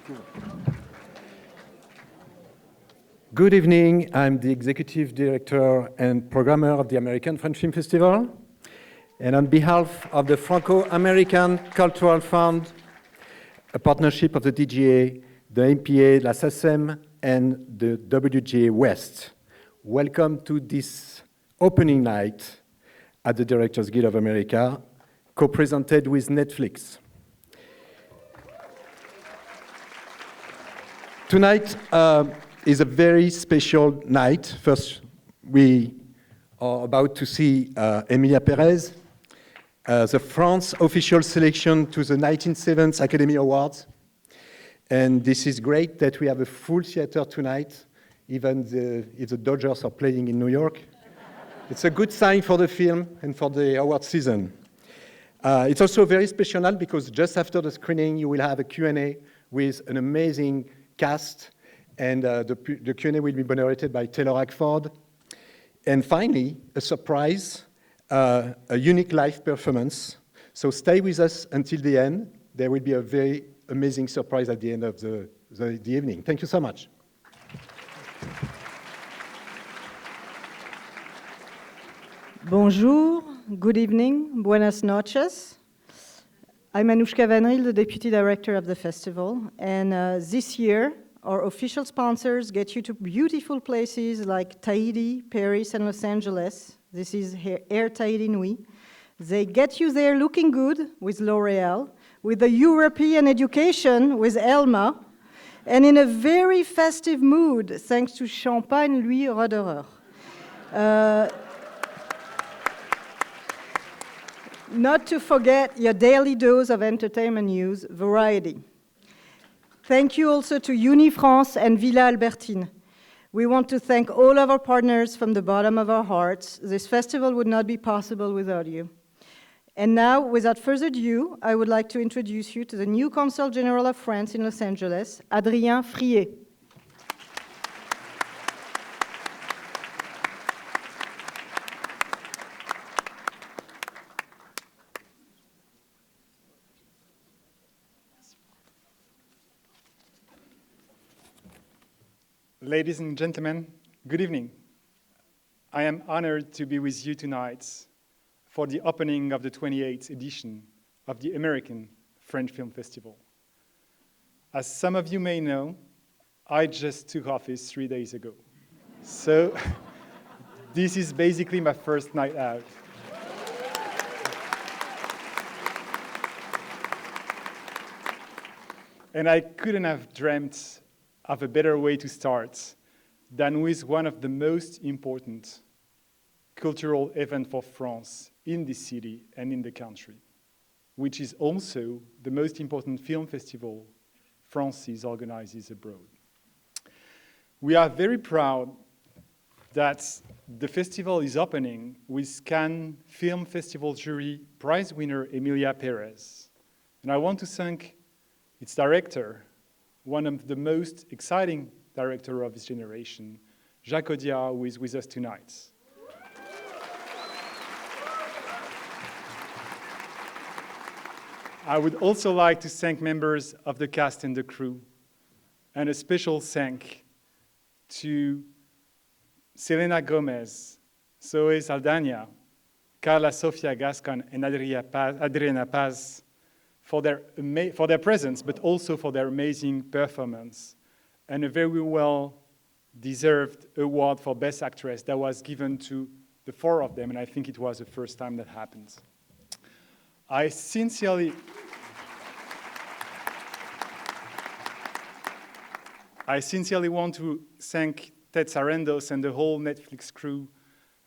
Thank you. Good evening. I'm the Executive Director and Programmer of the American French Film Festival. And on behalf of the Franco-American Cultural Fund, a partnership of the DGA, the MPA, la SACEM, and the WGA West, welcome to this opening night at the Directors Guild of America, co-presented with Netflix. Tonight is a very special night. First, we are about to see Emilia Pérez, the France official selection to the 1907 Academy Awards. And this is great that we have a full theater tonight, even if the Dodgers are playing in New York. It's a good sign for the film and for the award season. It's also a very special night because just after the screening, you will have a Q&A with an amazing cast, and the Q&A will be moderated by Taylor Hackford. And finally, a surprise, a unique live performance. So stay with us until the end. There will be a very amazing surprise at the end of the evening. Thank you so much. Bonjour, good evening, buenas noches. I'm Anouchka Van Riel, the Deputy Director of the festival, and this year, our official sponsors get you to beautiful places like Tahiti, Paris, and Los Angeles. This is Air Tahiti Nui. They get you there looking good with L'Oréal, with the European education with Elma, and in a very festive mood thanks to Champagne Louis Roederer. Not to forget your daily dose of entertainment news, Variety. Thank you also to Unifrance and Villa Albertine. We want to thank all of our partners from the bottom of our hearts. This festival would not be possible without you. And now, without further ado, I would like to introduce you to the new Consul General of France in Los Angeles, Adrien Frier. Ladies and gentlemen, good evening. I am honored to be with you tonight for the opening of the 28th edition of the American French Film Festival. As some of you may know, I just took office 3 days ago. So this is basically my first night out. And I couldn't have dreamt of a better way to start than with one of the most important cultural events for France in this city and in the country, which is also the most important film festival France organizes abroad. We are very proud that the festival is opening with Cannes Film Festival jury prize winner Emilia Pérez. And I want to thank its director, one of the most exciting directors of his generation, Jacques Audiard, who is with us tonight. I would also like to thank members of the cast and the crew, and a special thank to Selena Gomez, Zoe Saldana, Carla Sofia Gascon, and Adriana Paz, for their presence, but also for their amazing performance, and a very well-deserved award for Best Actress that was given to the 4 of them, and I think it was the first time that happened. I sincerely want to thank Ted Sarandos and the whole Netflix crew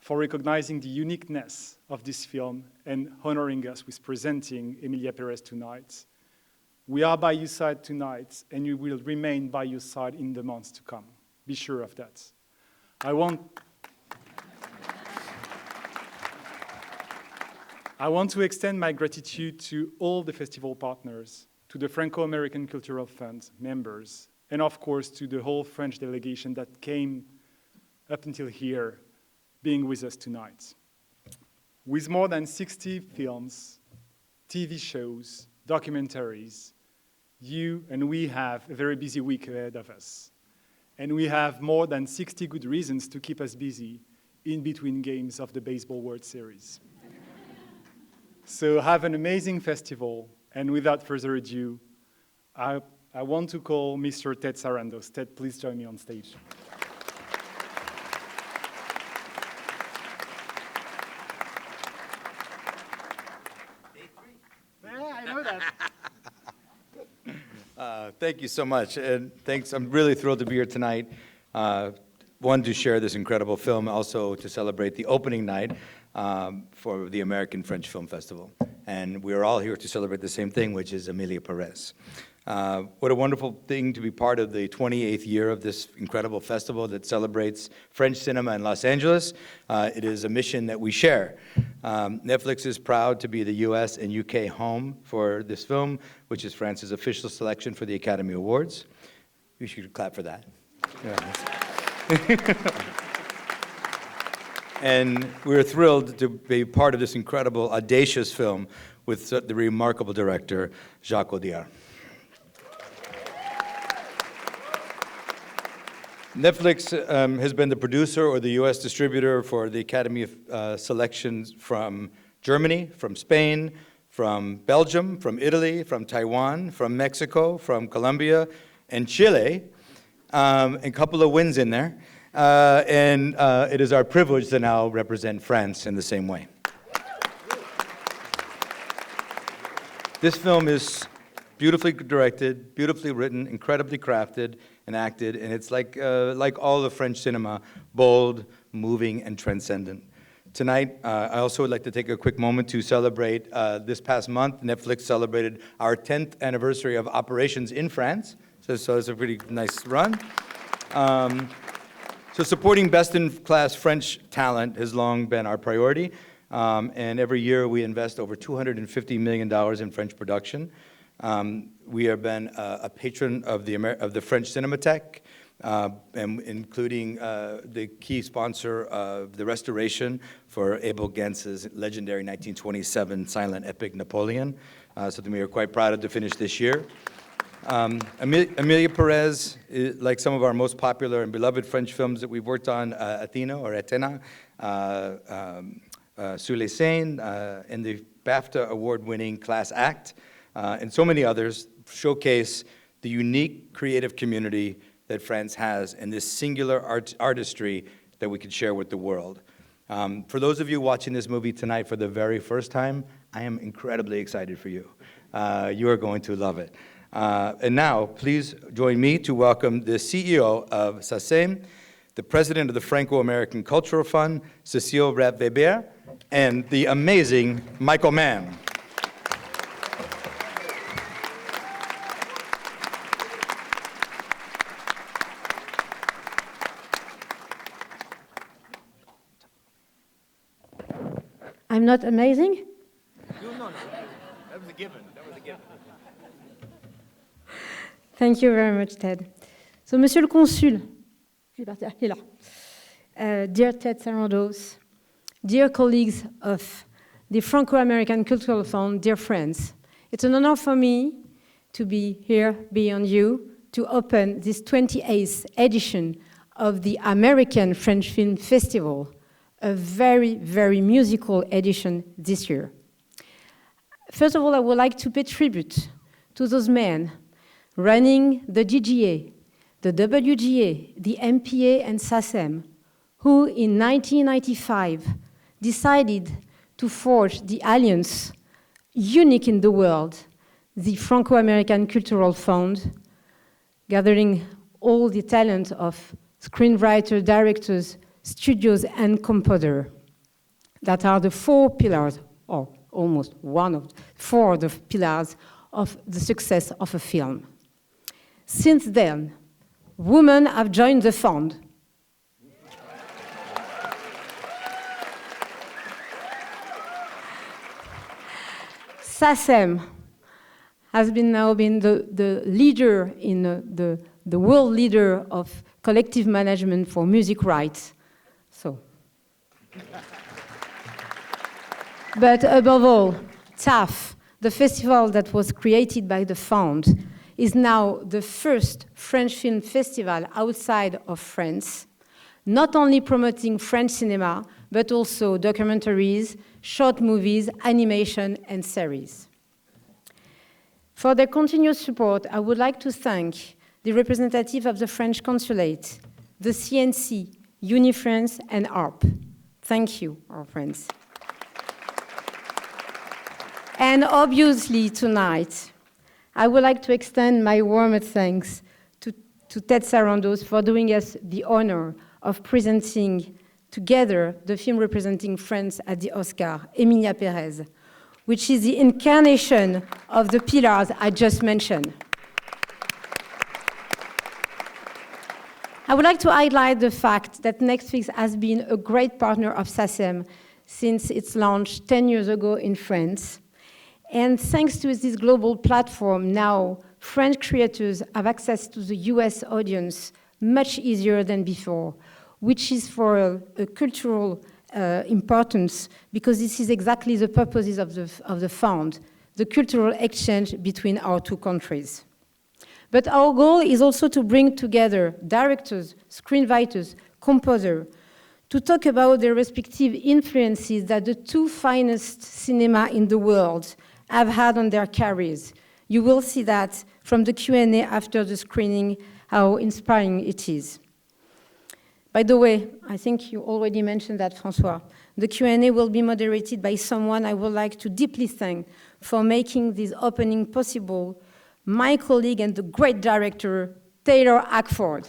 for recognizing the uniqueness of this film and honoring us with presenting Emilia Pérez tonight. We are by your side tonight, and we will remain by your side in the months to come. Be sure of that. I want to extend my gratitude to all the festival partners, to the Franco-American Cultural Fund members, and of course to the whole French delegation that came up until here, being with us tonight. With more than 60 films, TV shows, documentaries, you and we have a very busy week ahead of us. And we have more than 60 good reasons to keep us busy in between games of the Baseball World Series. So have an amazing festival, and without further ado, I want to call Mr. Ted Sarandos. Ted, please join me on stage. Yeah, I know that. Thank you so much, and thanks. I'm really thrilled to be here tonight. One, to share this incredible film, also to celebrate the opening night for the American French Film Festival. And we're all here to celebrate the same thing, which is Emilia Pérez. What a wonderful thing to be part of the 28th year of this incredible festival that celebrates French cinema in Los Angeles. It is a mission that we share. Netflix is proud to be the US and UK home for this film, which is France's official selection for the Academy Awards. You should clap for that. And we're thrilled to be part of this incredible, audacious film with the remarkable director, Jacques Audiard. Netflix has been the producer or the US distributor for the Academy selections from Germany, from Spain, from Belgium, from Italy, from Taiwan, from Mexico, from Colombia, and Chile, a couple of wins in there. And it is our privilege to now represent France in the same way. This film is beautifully directed, beautifully written, incredibly crafted and acted, and it's like all of French cinema, bold, moving, and transcendent. Tonight, I also would like to take a quick moment to celebrate this past month. Netflix celebrated our 10th anniversary of operations in France, so it's a pretty nice run. So supporting best-in-class French talent has long been our priority, and every year we invest over $250 million in French production. We have been a patron of the French Cinematheque, and including the key sponsor of the restoration for Abel Gance's legendary 1927 silent epic Napoleon, something we are quite proud of to finish this year. Emilia Pérez, like some of our most popular and beloved French films that we've worked on, Athena or Athena, Sur les Seines, and the BAFTA award-winning Class Act, and so many others, showcase the unique creative community that France has and this singular artistry that we could share with the world. For those of you watching this movie tonight for the very first time, I am incredibly excited for you. You are going to love it. And now, please join me to welcome the CEO of SACEM, the president of the Franco-American Cultural Fund, Cécile Rap-Veber, and the amazing Michael Mann. I'm not amazing? No. That was a given. Thank you very much, Ted. So, Monsieur le Consul, il est là. Dear Ted Sarandos, dear colleagues of the Franco-American Cultural Fund, dear friends, it's an honor for me to be here beyond you to open this 28th edition of the American French Film Festival, a very, very musical edition this year. First of all, I would like to pay tribute to those men running the GGA, the WGA, the MPA, and SACEM, who in 1995 decided to forge the alliance unique in the world, the Franco-American Cultural Fund, gathering all the talent of screenwriters, directors, studios, and composers. That are the four pillars, or almost one of four of the pillars of the success of a film. Since then, women have joined the fund. SACEM has now been the leader in the world leader of collective management for music rights. So, but above all, TAFFF, the festival that was created by the fund, is now the first French film festival outside of France, not only promoting French cinema, but also documentaries, short movies, animation, and series. For their continuous support, I would like to thank the representative of the French consulate, the CNC, UniFrance, and ARP. Thank you, our friends. And obviously tonight, I would like to extend my warmest thanks to Ted Sarandos for doing us the honor of presenting together the film representing France at the Oscar, Emilia Pérez, which is the incarnation of the pillars I just mentioned. I would like to highlight the fact that Netflix has been a great partner of SACEM since its launch 10 years ago in France. And thanks to this global platform, now French creators have access to the US audience much easier than before, which is for a cultural importance, because this is exactly the purposes of the fund, the cultural exchange between our two countries. But our goal is also to bring together directors, screenwriters, composers, to talk about their respective influences that the two finest cinema in the world have had on their careers. You will see that from the Q&A after the screening, how inspiring it is. By the way, I think you already mentioned that, François. The Q&A will be moderated by someone I would like to deeply thank for making this opening possible, my colleague and the great director, Taylor Hackford.